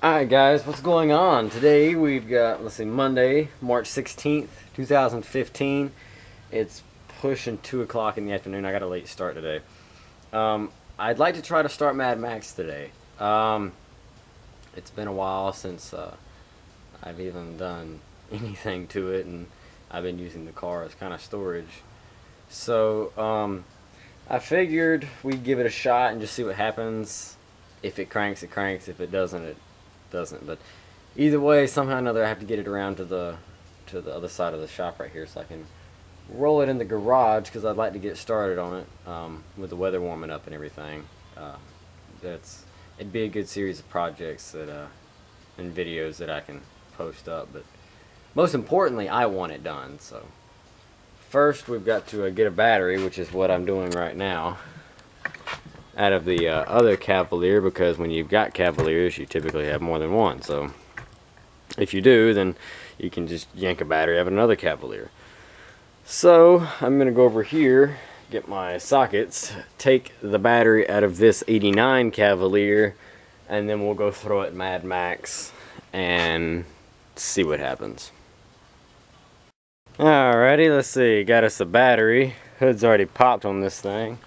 Alright guys, what's going on? Today we've got, let's see, Monday, March 16th, 2015. It's pushing 2 o'clock in the afternoon. I got a late start today. I'd like to try to start Mad Max today. It's been a while since I've even done anything to it, and I've been using the car as kind of storage. So, I figured we'd give it a shot and just see what happens. If it cranks, it cranks. If it doesn't, it doesn't. But either way, somehow or another, I have to get it around to the other side of the shop right here so I can roll it in the garage, because I'd like to get started on it with the weather warming up and everything. It'd be a good series of projects that and videos that I can post up. But most importantly, I want it done. So first, we've got to get a battery, which is what I'm doing right now, out of the other Cavalier, because when you've got Cavaliers, you typically have more than one. So if you do, then you can just yank a battery out of another Cavalier. So I'm gonna go over here, get my sockets, take the battery out of this 89 Cavalier, and then we'll go throw it in Mad Max and see what happens. Alrighty, let's see, got us a battery. Hood's already popped on this thing.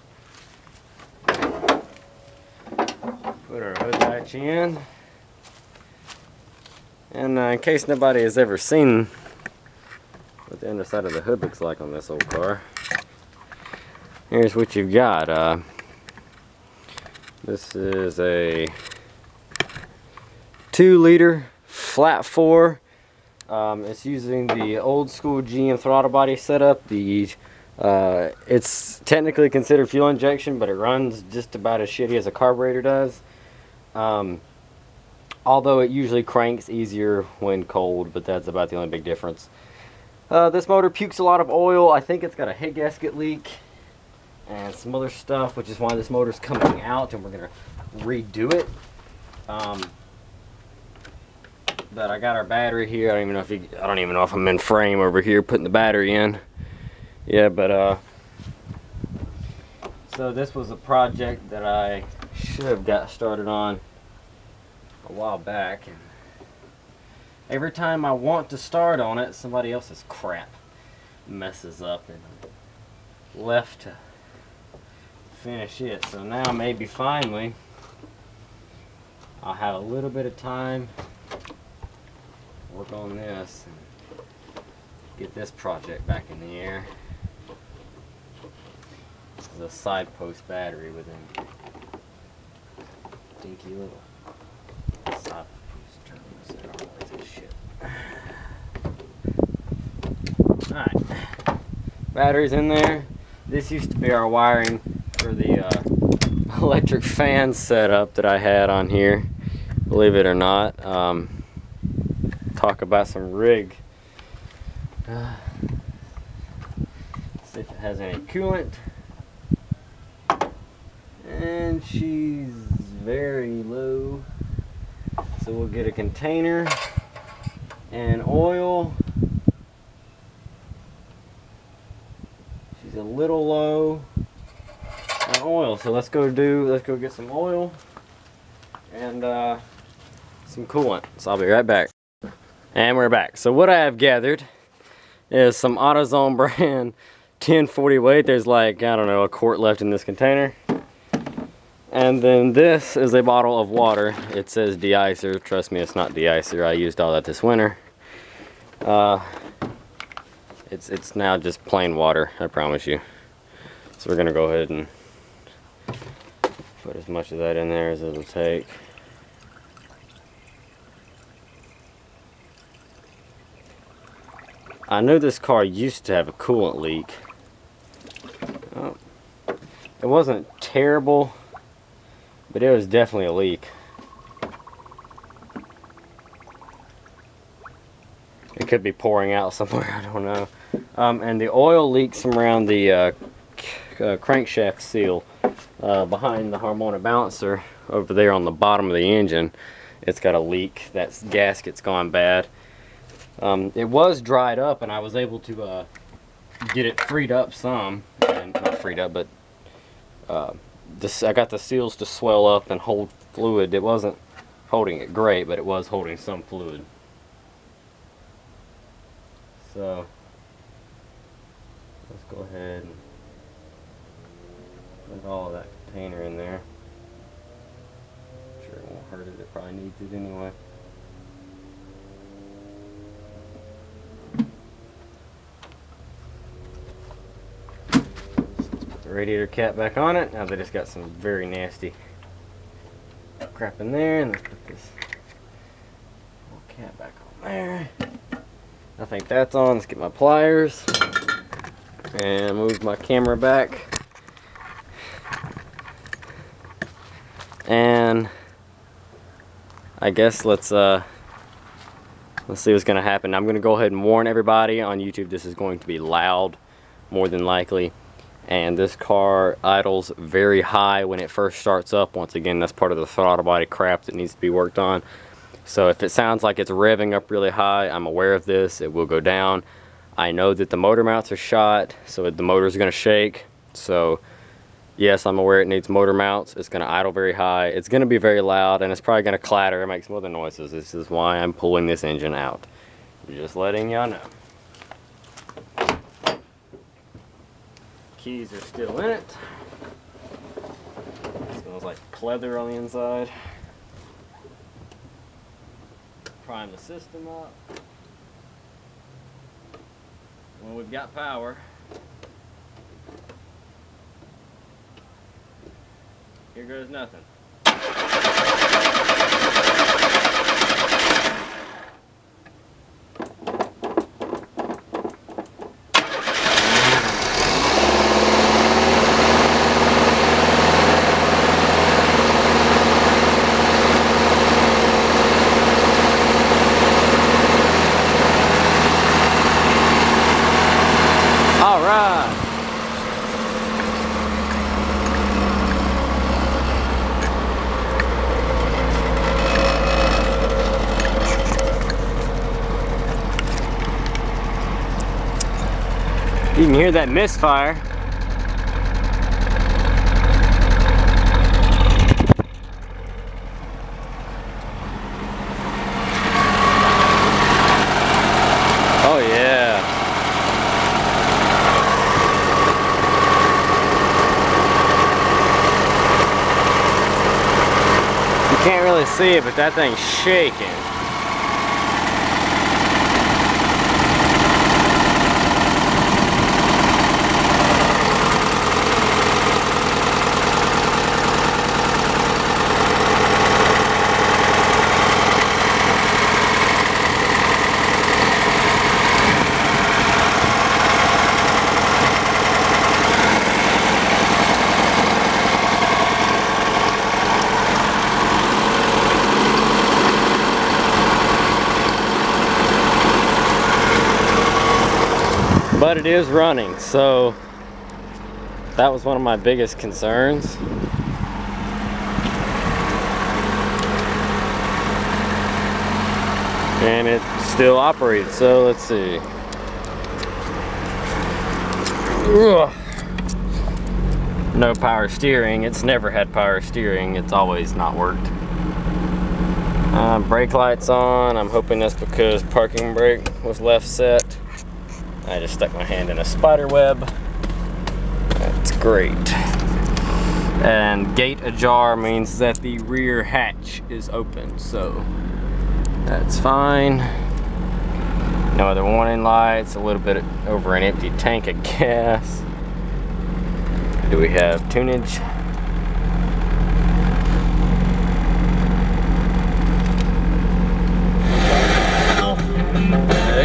Put our hood latch in. And in case nobody has ever seen what the underside of the hood looks like on this old car, here's what you've got. This is a 2-liter flat 4. It's using the old school GM throttle body setup. It's technically considered fuel injection, but it runs just about as shitty as a carburetor does. Although it usually cranks easier when cold, but that's about the only big difference. This motor pukes a lot of oil. I think it's got a head gasket leak and some other stuff, which is why this motor's coming out, and we're gonna redo it. But I got our battery here. I don't even know if I'm in frame over here putting the battery in. Yeah, but so this was a project that I should have got started on a while back, and every time I want to start on it, somebody else's crap messes up and I'm left to finish it. So now maybe finally I'll have a little bit of time to work on this and get this project back in the air. This is a side post battery with a dinky little side post terminals that are always this shit. Alright, battery's in there. This used to be our wiring for the electric fan setup that I had on here, believe it or not. Talk about some rig. See if it has any coolant. And she's very low. So we'll get a container and oil. She's a little low on oil. So let's go get some oil and some coolant. So I'll be right back. And we're back. So what I have gathered is some AutoZone brand 1040 weight. There's like, I don't know, a quart left in this container. And then this is a bottle of water. It says de-icer. Trust me, it's not de-icer. I used all that this winter. It's now just plain water, I promise you. So we're gonna go ahead and put as much of that in there as it'll take. I know this car used to have a coolant leak. Oh, it wasn't terrible, but it was definitely a leak. It could be pouring out somewhere, I don't know. And the oil leaks from around the crankshaft seal behind the harmonic balancer over there on the bottom of the engine. It's got a leak. That gasket's gone bad. It was dried up, and I was able to get it freed up some, and not freed up, but I got the seals to swell up and hold fluid. It wasn't holding it great, but it was holding some fluid. So let's go ahead and put all of that container in there. Sure, it won't hurt it. It probably needs it anyway. Radiator cap back on it. Now they just got some very nasty crap in there, and let's put this little cap back on there. I think that's on. Let's get my pliers and move my camera back. And I guess let's see what's gonna happen. I'm gonna go ahead and warn everybody on YouTube, this is going to be loud, more than likely. And this car idles very high when it first starts up. Once again, that's part of the throttle body crap that needs to be worked on. So if it sounds like it's revving up really high, I'm aware of this. It will go down. I know that the motor mounts are shot, so the motor's going to shake. So yes, I'm aware it needs motor mounts. It's going to idle very high. It's going to be very loud, and it's probably going to clatter and make some other noises. This is why I'm pulling this engine out. Just letting y'all know. Keys are still in it. It smells like pleather on the inside. Prime the system up. Well, we've got power. Here goes nothing. You can hear that misfire. Oh yeah. You can't really see it, but that thing's shaking. But it is running, so that was one of my biggest concerns. And it still operates, so let's see. Ugh. No power steering. It's never had power steering. It's always not worked. Brake lights on. I'm hoping that's because parking brake was left set. I just stuck my hand in a spider web. That's great. And gate ajar means that the rear hatch is open, so that's fine. No other warning lights, a little bit over an empty tank of gas. Do we have tunage?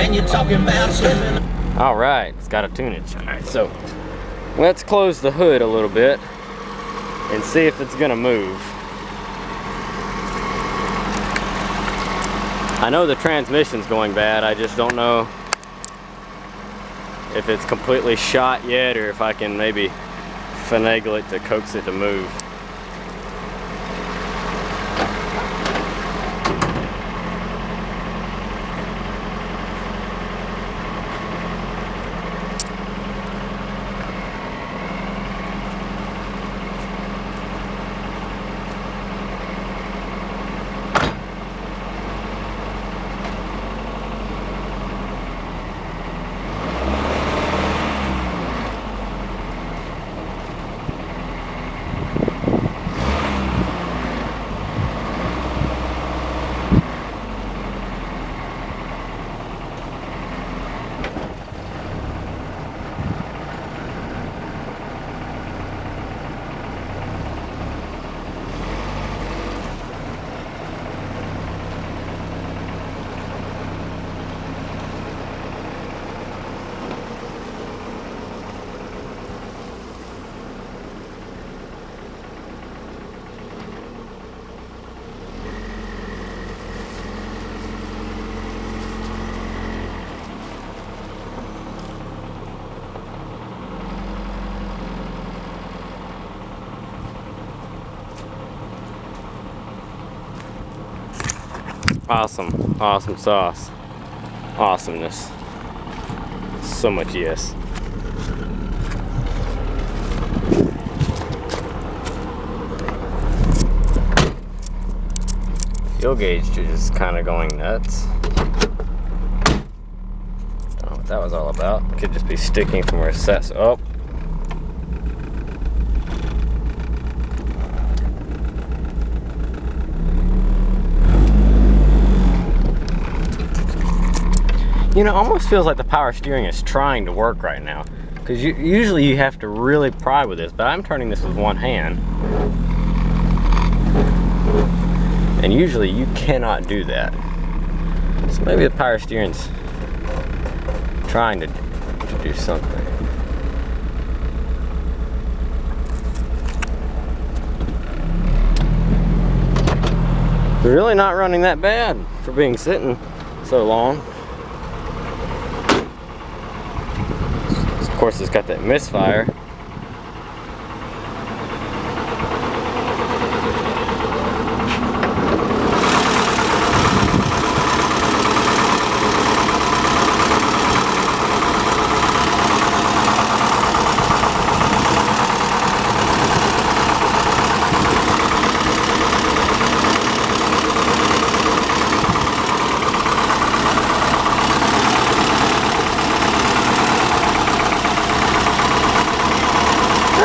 And you're talking about slipping. All right, it's got a tunage. All right, so let's close the hood a little bit and see if it's gonna move. I know the transmission's going bad. I just don't know if it's completely shot yet or if I can maybe finagle it to coax it to move. Awesome, awesome sauce. Awesomeness. So much yes. Fuel gauge is kind of going nuts. Don't know what that was all about. It could just be sticking from where it sets. Oh. You know, it almost feels like the power steering is trying to work right now. Because usually you have to really pry with this, but I'm turning this with one hand. And usually you cannot do that. So maybe the power steering's trying to do something. It's really not running that bad for being sitting so long. Of course, it's got that misfire.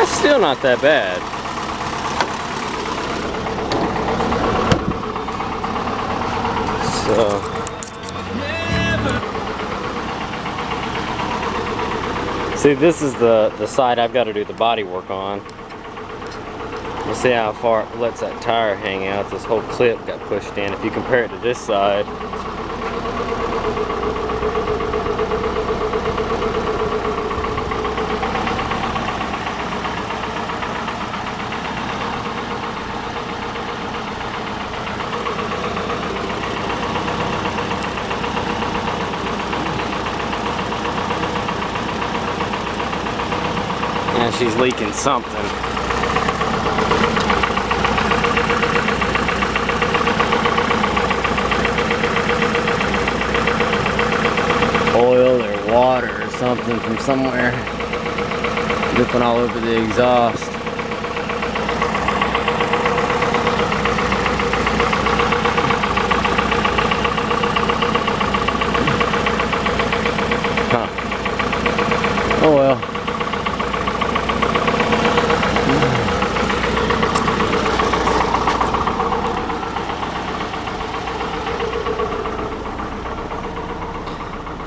Still not that bad. So, see, this is the side I've got to do the body work on. We'll see how far it lets that tire hang out. This whole clip got pushed in. If you compare it to this side, and she's leaking something. Oil or water or something from somewhere dripping all over the exhaust. Huh. Oh well.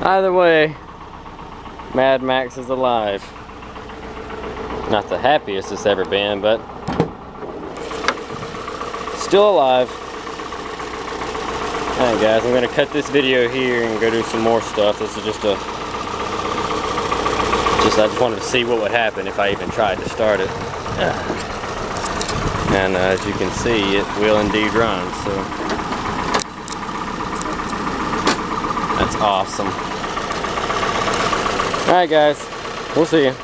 Either way, Mad Max is alive. Not the happiest it's ever been, but still alive. Alright guys, I'm gonna cut this video here and go do some more stuff. This is just I just wanted to see what would happen if I even tried to start it. And as you can see, it will indeed run, so that's awesome. Alright guys, we'll see you.